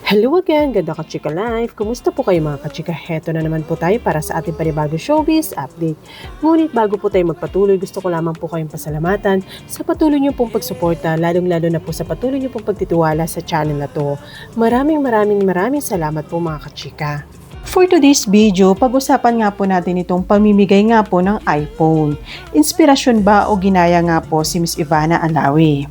Hello again, ganda ka-chika life. Kumusta po kayo mga ka-chika? Heto na naman po tayo para sa ating panibagong showbiz update. Ngunit bago po tayo magpatuloy, gusto ko lamang po kayong pasalamatan sa patuloy niyo pong pagsuporta, lalong-lalo na po sa patuloy niyo pong pagtitiwala sa channel na to. Maraming salamat po mga ka-chika. For today's video, pag-usapan nga po natin itong pamimigay nga po ng iPhone. Inspirasyon ba o ginaya nga po si Miss Ivana Alawi?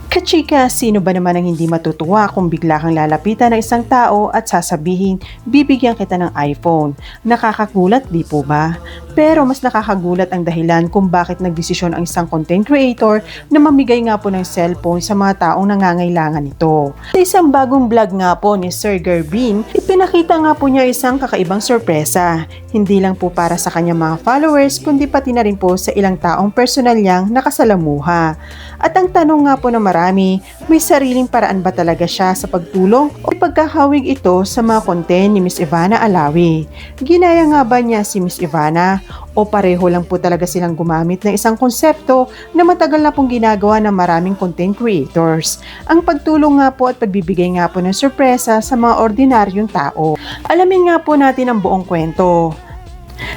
Kachika, sino ba naman ang hindi matutuwa kung bigla kang lalapitan ng isang tao at sasabihin, bibigyan kita ng iPhone? Nakakagulat, di po ba? Pero mas nakakagulat ang dahilan kung bakit nagdesisyon ang isang content creator na mamigay nga po ng cellphone sa mga taong nangangailangan nito. Sa isang bagong vlog nga po ni Sir Gervin, ipinakita nga po niya isang kakaibang sorpresa. Hindi lang po para sa kanyang mga followers, kundi pati na rin po sa ilang taong personal niyang nakasalamuha. At ang tanong nga po ng marami, may sariling paraan ba talaga siya sa pagtulong o pagkakawig ito sa mga content ni Miss Ivana Alawi? Ginaya nga ba niya si Miss Ivana o pareho lang po talaga silang gumamit ng isang konsepto na matagal na pong ginagawa ng maraming content creators? Ang pagtulong nga po at pagbibigay nga po ng sorpresa sa mga ordinaryong tao. Alamin nga po natin ang buong kwento.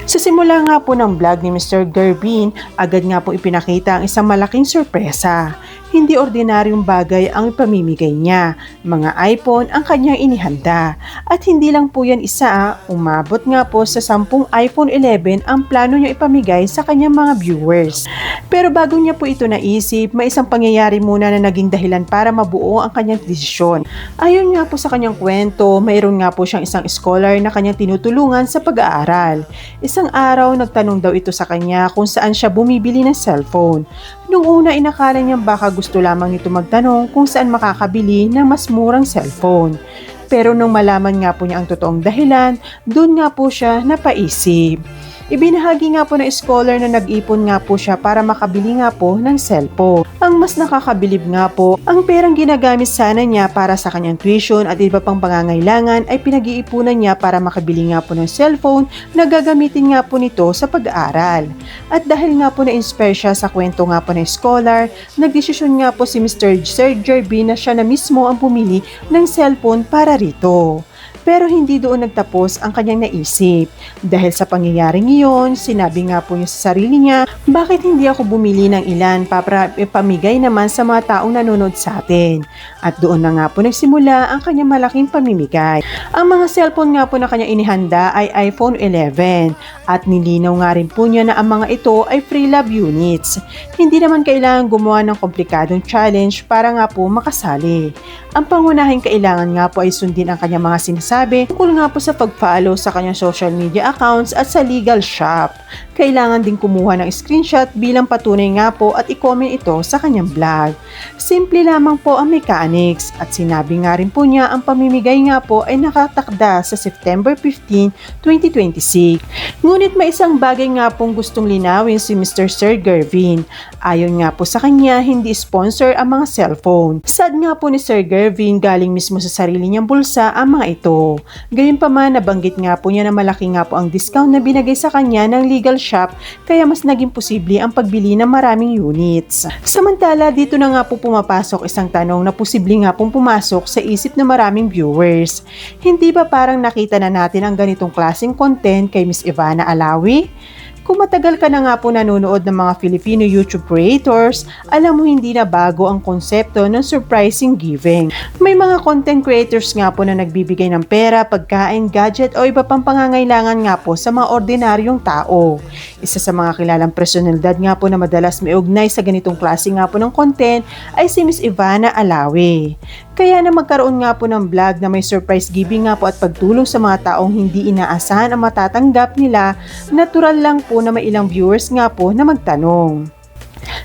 Sa simula nga po ng vlog ni Mr. Gervin, agad nga po ipinakita ang isang malaking sorpresa. Hindi ordinaryong bagay ang ipamimigay niya. Mga iPhone ang kanyang inihanda. At hindi lang po yan isa, umabot nga po sa 10 iPhone 11 ang plano niya ipamigay sa kanyang mga viewers. Pero bago niya po ito naisip, may isang pangyayari muna na naging dahilan para mabuo ang kanyang desisyon. Ayon nga po sa kanyang kwento, mayroon nga po siyang isang scholar na kanyang tinutulungan sa pag-aaral. Isang araw, nagtanong daw ito sa kanya kung saan siya bumibili ng cellphone. Nung una, inakala niya baka gusto lamang nito magtanong kung saan makakabili ng mas murang cellphone. Pero nung malaman nga po niya ang totoong dahilan, doon nga po siya napaisip. Ibinahagi nga po ng scholar na nag-ipon nga po siya para makabili nga po ng cellphone. Ang mas nakakabilib nga po, ang perang ginagamit sana niya para sa kanyang tuition at iba pang pangangailangan ay pinag-iipunan niya para makabili nga po ng cellphone na gagamitin nga po nito sa pag-aaral. At dahil nga po na-inspire siya sa kwento nga po ng scholar, nagdesisyon nga po si Mr. Sir Gervin na siya na mismo ang pumili ng cellphone para rito. Pero hindi doon nagtapos ang kanyang naisip. Dahil sa pangyayaring iyon, sinabi nga po niya sa sarili niya, bakit hindi ako bumili ng ilan para ipamigay naman sa mga taong nanonood sa atin? At doon na nga po nagsimula ang kanyang malaking pamimigay. Ang mga cellphone nga po na kanyang inihanda ay iPhone 11 at nilinaw nga rin po niya na ang mga ito ay free love units. Hindi naman kailangan gumawa ng komplikadong challenge para nga po makasali. Ang pangunahing kailangan nga po ay sundin ang kanyang mga sinasabi tungkol nga po sa pag-follow sa kanyang social media accounts at sa legal shop. Kailangan din kumuha ng screenshot bilang patunay nga po at i-comment ito sa kanyang vlog. Simple lamang po ang mechanics at sinabi nga rin po niya ang pamimigay nga po ay nakatakda sa September 15, 2026. Ngunit may isang bagay nga pong gustong linawin si Mr. Sir Gervin. Ayon nga po sa kanya, hindi sponsor ang mga cellphone. Sad nga po ni Sir Gervin, galing mismo sa sarili niyang bulsa ang mga ito. Gayunpaman, nabanggit nga po niya na malaki nga po ang discount na binigay sa kanya ng legal shop kaya mas naging posible ang pagbili ng maraming units. Samantala, dito na nga po pumapasok isang tanong na posible nga pong pumasok sa isip ng maraming viewers. Hindi ba parang nakita na natin ang ganitong klaseng content kay Miss Ivana Alawi? Kung matagal ka na nga po nanonood ng mga Filipino YouTube creators, alam mo hindi na bago ang konsepto ng surprising giving. May mga content creators nga po na nagbibigay ng pera, pagkain, gadget o iba pang pangangailangan nga po sa mga ordinaryong tao. Isa sa mga kilalang personalidad nga po na madalas may ugnay sa ganitong klase nga po ng content ay si Miss Ivana Alawi. Kaya na magkaroon nga po ng vlog na may surprise giving nga po at pagtulong sa mga taong hindi inaasahan ang matatanggap nila, natural lang po na may ilang viewers nga po na magtanong.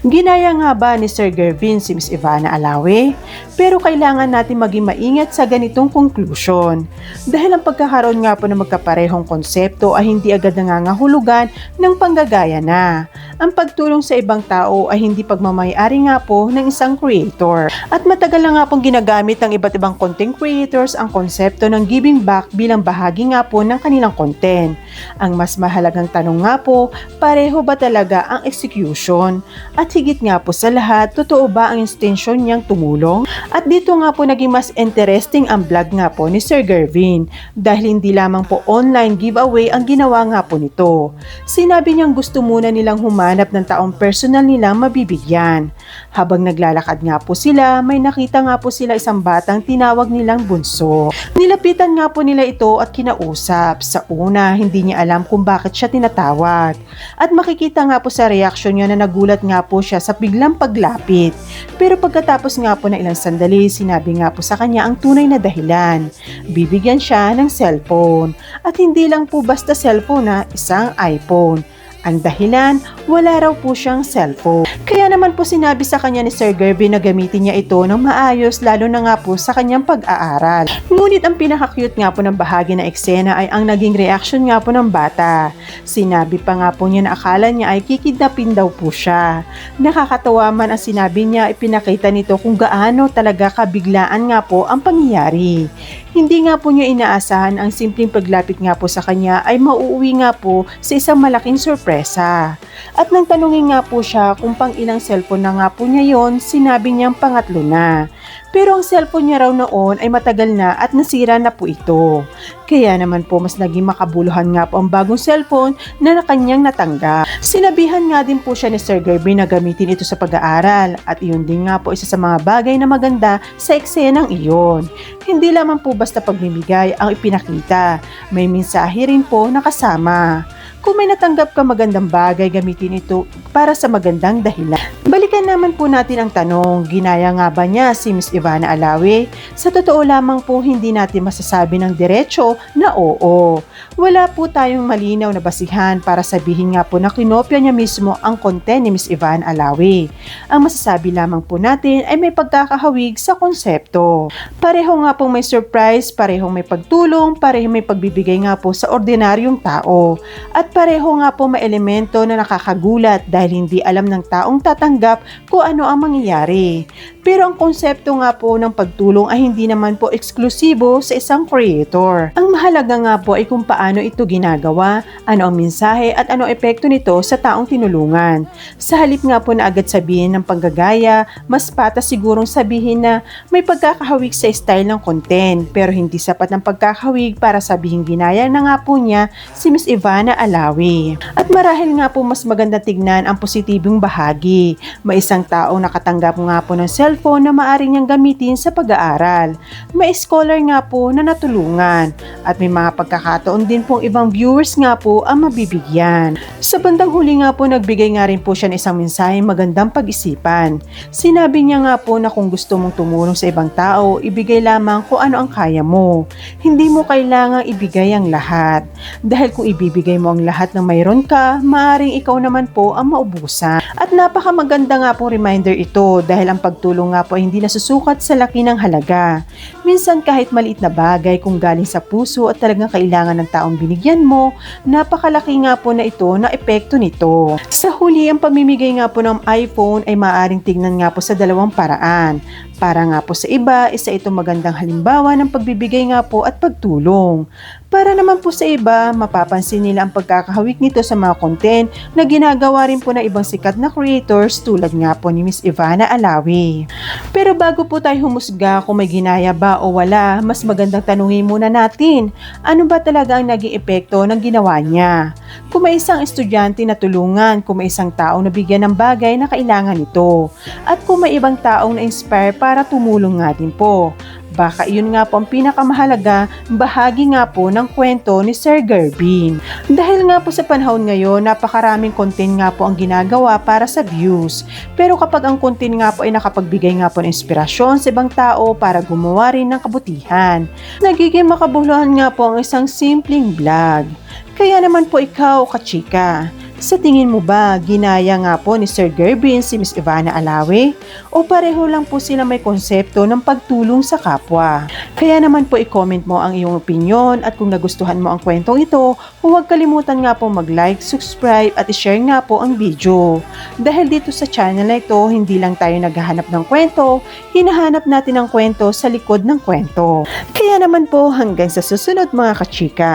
Ginaya nga ba ni Sir Gervin si Miss Ivana Alawi? Pero kailangan natin maging maingat sa ganitong conclusion. Dahil ang pagkakaroon nga po ng magkaparehong konsepto ay hindi agad nangangahulugan ng panggagaya na. Ang pagtulong sa ibang tao ay hindi pagmamayari nga po ng isang creator. At matagal na nga pong ginagamit ng iba't ibang content creators ang konsepto ng giving back bilang bahagi nga po ng kanilang content. Ang mas mahalagang tanong nga po, pareho ba talaga ang execution? At higit nga po sa lahat, totoo ba ang intensyon niyang tumulong? At dito nga po naging mas interesting ang vlog nga po ni Sir Gervin dahil hindi lamang po online giveaway ang ginawa nga po nito. Sinabi niyang gusto muna nilang humanap ng taong personal nilang mabibigyan. Habang naglalakad nga po sila, may nakita nga po sila isang batang tinawag nilang bunso. Nilapitan nga po nila ito at kinausap. Sa una, hindi niya alam kung bakit siya tinatawag. At makikita nga po sa reaksyon niya na nagulat nga po siya sa biglang paglapit. Pero pagkatapos nga po ng ilang sandali, sinabi nga po sa kanya ang tunay na dahilan. Bibigyan siya ng cellphone. At hindi lang po basta cellphone isang iPhone. Ang dahilan, wala raw po siyang cellphone. Kaya naman po sinabi sa kanya ni Sir Gervin na gamitin niya ito ng maayos lalo na nga po sa kanyang pag-aaral. Ngunit ang pinaka-cute nga po ng bahagi ng eksena ay ang naging reaction nga po ng bata. Sinabi pa nga po niya na akala niya ay kikidnapin daw po siya. Nakakatawa man ang sinabi niya, ipinakita nito kung gaano talaga kabiglaan nga po ang pangyayari. Hindi nga po niya inaasahan ang simpleng paglapit nga po sa kanya ay mauuwi nga po sa isang malaking sorpresa. At nang tanungin nga po siya kung pang ilang cellphone na nga po niya yon, sinabi niyang pangatlo na. Pero ang cellphone niya raw noon ay matagal na at nasira na po ito. Kaya naman po mas naging makabuluhan nga po ang bagong cellphone na kanyang natanggap. Sinabihan nga din po siya ni Sir Gervin na gamitin ito sa pag-aaral at iyon din nga po isa sa mga bagay na maganda sa eksenang iyon. Hindi lamang po basta pagmimigay ang ipinakita, may mensahe rin po nakasama. Kung may natanggap ka magandang bagay, gamitin ito para sa magandang dahilan. Balikan naman po natin ang tanong, ginaya nga ba niya si Miss Ivana Alawi? Sa totoo lamang po, hindi natin masasabi ng diretso na oo. Wala po tayong malinaw na basihan para sabihin nga po na kinopya niya mismo ang content ni Miss Ivana Alawi. Ang masasabi lamang po natin ay may pagkakahawig sa konsepto. Pareho nga pong may surprise, parehong may pagtulong, parehong may pagbibigay nga po sa ordinaryong tao. At pareho nga po may elemento na nakakagulat dahil hindi alam ng taong tatanggap kung ano ang mangyayari. Pero ang konsepto nga po ng pagtulong ay hindi naman po eksklusibo sa isang creator. Ang mahalaga nga po ay kung paano ito ginagawa, ano ang mensahe at ano epekto nito sa taong tinulungan. Sa halip nga po na agad sabihin ng panggagaya, mas patas sigurong sabihin na may pagkakahawig sa style ng content pero hindi sapat ng pagkakahawig para sabihin ginaya na nga po niya si Miss Ivana Alawi. At marahil nga po mas maganda tignan ang positibong bahagi. May isang taong nakatanggap nga po ng cellphone na maaari niyang gamitin sa pag-aaral. May scholar nga po na natulungan at may mga pagkakataon din pong ibang viewers nga po ang mabibigyan. Sa bandang huli nga po nagbigay nga rin po siya ng isang mensahe magandang pag-isipan. Sinabi niya nga po na kung gusto mong tumulong sa ibang tao, ibigay lamang kung ano ang kaya mo. Hindi mo kailangang ibigay ang lahat. Dahil kung ibibigay mo ang lahat ng mayroon ka, maaaring ikaw naman po ang maubusan. At napakamaganda nga po reminder ito dahil ang pagtulong nga po ay hindi nasusukat sa laki ng halaga. Minsan kahit maliit na bagay kung galing sa puso at talagang kailangan ng taong binigyan mo, napakalaki nga po na ito na epekto nito. Sa huli, ang pamimigay nga po ng iPhone ay maaaring tignan nga po sa dalawang paraan. Para nga po sa iba, isa itong magandang halimbawa ng pagbibigay nga po at pagtulong. Para naman po sa iba, mapapansin nila ang pagkakahawig nito sa mga content na ginagawa rin po ng ibang sikat na creators tulad nga po ni Miss Ivana Alawi. Pero bago po tayo humusga kung may ginaya ba o wala, mas magandang tanungin muna natin, ano ba talaga ang naging epekto ng ginawa niya? Kung may isang estudyante na tulungan, kung may isang taong nabigyan ng bagay na kailangan nito, at kung may ibang taong na-inspire para tumulong nga din po. Baka iyon nga po ang pinakamahalaga bahagi nga po ng kwento ni Sir Gervin. Dahil nga po sa panahon ngayon, napakaraming content nga po ang ginagawa para sa views. Pero kapag ang content nga po ay nakapagbigay nga po ng inspirasyon sa ibang tao para gumawa rin ng kabutihan, nagiging makabuluhan nga po ang isang simpleng vlog. Kaya naman po ikaw, kachika, sa tingin mo ba, ginaya nga po ni Sir Gervin si Miss Ivana Alawi? O pareho lang po sila may konsepto ng pagtulong sa kapwa? Kaya naman po i-comment mo ang iyong opinion at kung nagustuhan mo ang kwentong ito, huwag kalimutan nga po mag-like, subscribe at i-share nga po ang video. Dahil dito sa channel na ito, hindi lang tayo naghahanap ng kwento, hinahanap natin ang kwento sa likod ng kwento. Kaya naman po hanggang sa susunod mga kachika.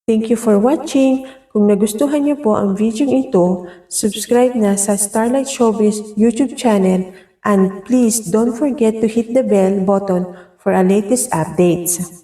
Thank you for watching. Kung nagustuhan niyo po ang video ito, subscribe na sa Starlight Showbiz YouTube channel And please don't forget to hit the bell button for our latest updates.